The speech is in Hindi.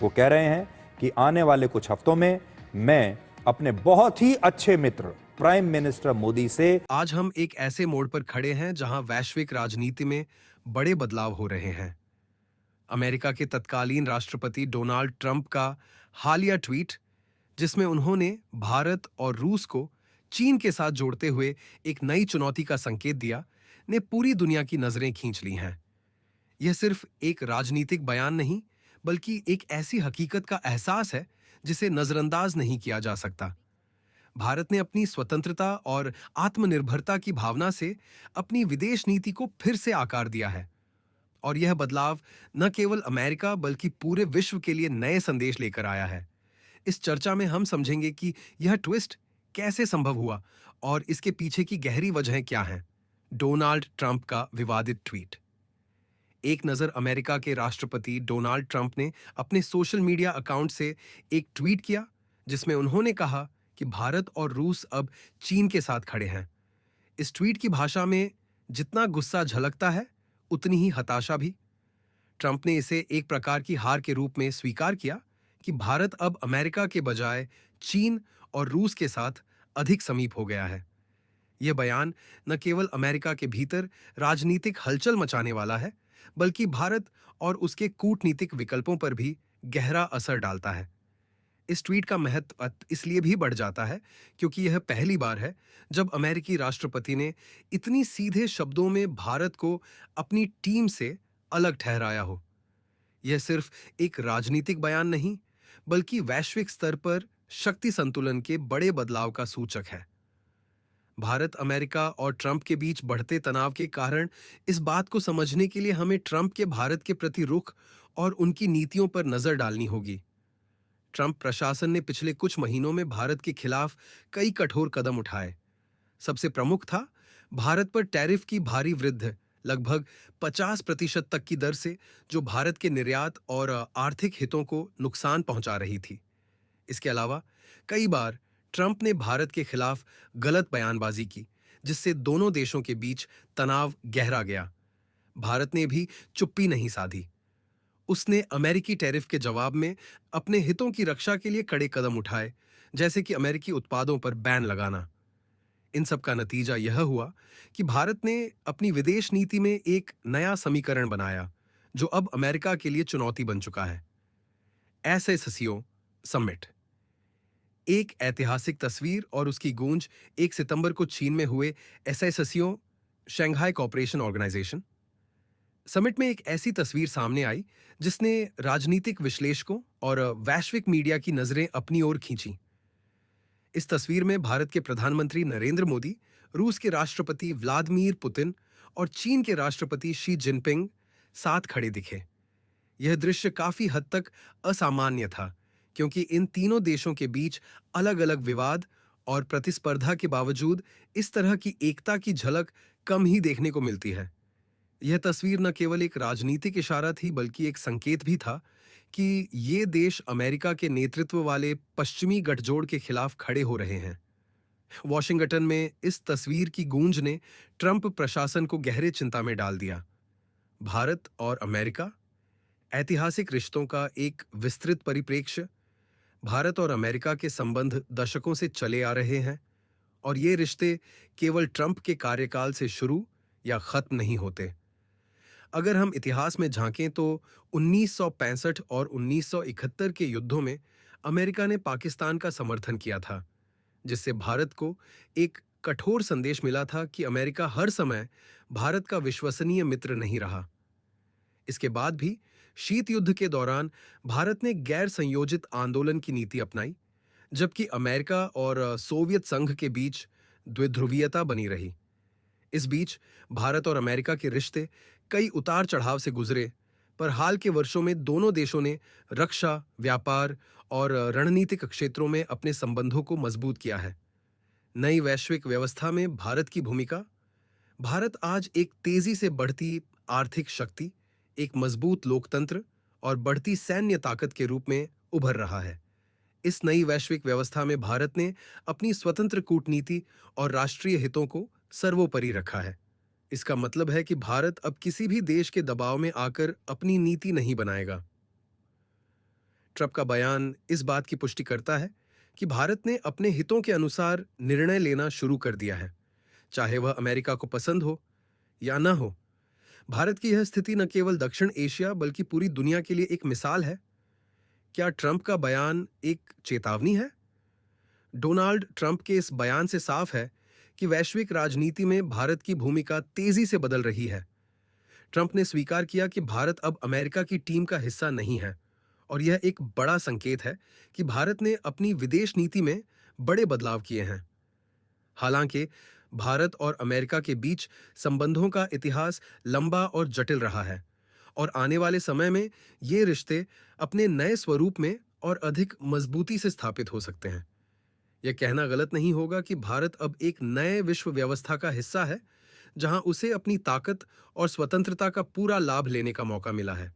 वो कह रहे हैं कि आने वाले कुछ हफ्तों में मैं अपने बहुत ही अच्छे मित्र प्राइम मिनिस्टर मोदी से आज हम एक ऐसे मोड़ पर खड़े हैं जहां वैश्विक राजनीति में बड़े बदलाव हो रहे हैं। अमेरिका के तत्कालीन राष्ट्रपति डोनाल्ड ट्रंप का हालिया ट्वीट, जिसमें उन्होंने भारत और रूस को चीन के साथ जोड़ते हुए एक नई चुनौती का संकेत दिया, ने पूरी दुनिया की नजरें खींच ली हैं। यह सिर्फ एक राजनीतिक बयान नहीं, बल्कि एक ऐसी हकीकत का एहसास है जिसे नजरअंदाज नहीं किया जा सकता। भारत ने अपनी स्वतंत्रता और आत्मनिर्भरता की भावना से अपनी विदेश नीति को फिर से आकार दिया है, और यह बदलाव न केवल अमेरिका बल्कि पूरे विश्व के लिए नए संदेश लेकर आया है। इस चर्चा में हम समझेंगे कि यह ट्विस्ट कैसे संभव हुआ और इसके पीछे की गहरी वजहें क्या हैं। डोनाल्ड ट्रंप का विवादित ट्वीट। एक नजर अमेरिका के राष्ट्रपति डोनाल्ड ट्रंप ने अपने सोशल मीडिया अकाउंट से एक ट्वीट किया, जिसमें उन्होंने कहा कि भारत और रूस अब चीन के साथ खड़े हैं। इस ट्वीट की भाषा में जितना गुस्सा झलकता है, उतनी ही हताशा भी। ट्रंप ने इसे एक प्रकार की हार के रूप में स्वीकार किया कि भारत अब अमेरिका के बजाय चीन और रूस के साथ अधिक समीप हो गया है। यह बयान न केवल अमेरिका के भीतर राजनीतिक हलचल मचाने वाला है, बल्कि भारत और उसके कूटनीतिक विकल्पों पर भी गहरा असर डालता है। इस ट्वीट का महत्व इसलिए भी बढ़ जाता है क्योंकि यह पहली बार है जब अमेरिकी राष्ट्रपति ने इतनी सीधे शब्दों में भारत को अपनी टीम से अलग ठहराया हो। यह सिर्फ एक राजनीतिक बयान नहीं, बल्कि वैश्विक स्तर पर शक्ति संतुलन के बड़े बदलाव का सूचक है। भारत, अमेरिका और ट्रंप के बीच बढ़ते तनाव के कारण इस बात को समझने के लिए हमें ट्रंप के भारत के प्रति रुख और उनकी नीतियों पर नजर डालनी होगी। ट्रंप प्रशासन ने पिछले कुछ महीनों में भारत के खिलाफ कई कठोर कदम उठाए। सबसे प्रमुख था भारत पर टैरिफ की भारी वृद्धि, लगभग 50% तक की दर से, जो भारत के निर्यात और आर्थिक हितों को नुकसान पहुंचा रही थी। इसके अलावा कई बार ट्रंप ने भारत के खिलाफ गलत बयानबाजी की, जिससे दोनों देशों के बीच तनाव गहरा गया। भारत ने भी चुप्पी नहीं साधी। उसने अमेरिकी टैरिफ के जवाब में अपने हितों की रक्षा के लिए कड़े कदम उठाए, जैसे कि अमेरिकी उत्पादों पर बैन लगाना। इन सब का नतीजा यह हुआ कि भारत ने अपनी विदेश नीति में एक नया समीकरण बनाया, जो अब अमेरिका के लिए चुनौती बन चुका है। SCO summit. एक ऐतिहासिक तस्वीर और उसकी गूंज 1 सितंबर को चीन में हुए SCO, Shanghai cooperation organisation summit में एक ऐसी तस्वीर सामने आई जिसने राजनीतिक विश्लेषकों और वैश्विक मीडिया की नजरें अपनी ओर खींची। इस तस्वीर में भारत के प्रधानमंत्री नरेंद्र मोदी, रूस के राष्ट्रपति व्लादिमीर पुतिन और चीन के राष्ट्रपति शी जिनपिंग साथ खड़े दिखे। यह दृश्य काफी हद तक असामान्य था, क्योंकि इन तीनों देशों के बीच अलग-अलग विवाद और प्रतिस्पर्धा के बावजूद इस तरह की एकता की झलक कम ही देखने को मिलती है। यह तस्वीर न केवल एक राजनीतिक इशारा थी, बल्कि एक संकेत भी था कि ये देश अमेरिका के नेतृत्व वाले पश्चिमी गठजोड़ के खिलाफ खड़े हो रहे हैं। वॉशिंगटन में इस तस्वीर की गूंज ने ट्रंप प्रशासन को गहरे चिंता में डाल दिया। भारत और अमेरिका, ऐतिहासिक रिश्तों का एक विस्तृत परिप्रेक्ष्य। भारत और अमेरिका के संबंध दशकों से चले आ रहे हैं, और ये रिश्ते केवल ट्रंप के कार्यकाल से शुरू या खत्म नहीं होते। अगर हम इतिहास में झांकें तो 1965 और 1971 के युद्धों में अमेरिका ने पाकिस्तान का समर्थन किया था, जिससे भारत को एक कठोर संदेश मिला था कि अमेरिका हर समय भारत का विश्वसनीय मित्र नहीं रहा। इसके बाद भी शीत युद्ध के दौरान भारत ने गैर संयोजित आंदोलन की नीति अपनाई, जबकि अमेरिका और सोवियत संघ के बीच द्विध्रुवीयता बनी रही। इस बीच भारत और अमेरिका के रिश्ते कई उतार चढ़ाव से गुजरे, पर हाल के वर्षों में दोनों देशों ने रक्षा, व्यापार और रणनीतिक क्षेत्रों में अपने संबंधों को मजबूत किया है। नई वैश्विक व्यवस्था में भारत की भूमिका। भारत आज एक तेजी से बढ़ती आर्थिक शक्ति, एक मजबूत लोकतंत्र और बढ़ती सैन्य ताकत के रूप में उभर रहा है। इस नई वैश्विक व्यवस्था में भारत ने अपनी स्वतंत्र कूटनीति और राष्ट्रीय हितों को सर्वोपरि रखा है। इसका मतलब है कि भारत अब किसी भी देश के दबाव में आकर अपनी नीति नहीं बनाएगा। ट्रंप का बयान इस बात की पुष्टि करता है कि भारत ने अपने हितों के अनुसार निर्णय लेना शुरू कर दिया है, चाहे वह अमेरिका को पसंद हो या न हो। भारत की यह स्थिति न केवल दक्षिण एशिया बल्कि पूरी दुनिया के लिए एक मिसाल है। क्या ट्रंप का बयान एक चेतावनी है? डोनाल्ड ट्रंप के इस बयान से साफ है कि वैश्विक राजनीति में भारत की भूमिका तेजी से बदल रही है। ट्रंप ने स्वीकार किया कि भारत अब अमेरिका की टीम का हिस्सा नहीं है और यह एक बड़ा संकेत है कि भारत ने अपनी विदेश नीति में बड़े बदलाव किए हैं। हालांकि भारत और अमेरिका के बीच संबंधों का इतिहास लंबा और जटिल रहा है और आने वाले समय में ये रिश्ते अपने नए स्वरूप में और अधिक मजबूती से स्थापित हो सकते हैं। यह कहना गलत नहीं होगा कि भारत अब एक नए विश्व व्यवस्था का हिस्सा है, जहां उसे अपनी ताकत और स्वतंत्रता का पूरा लाभ लेने का मौका मिला है।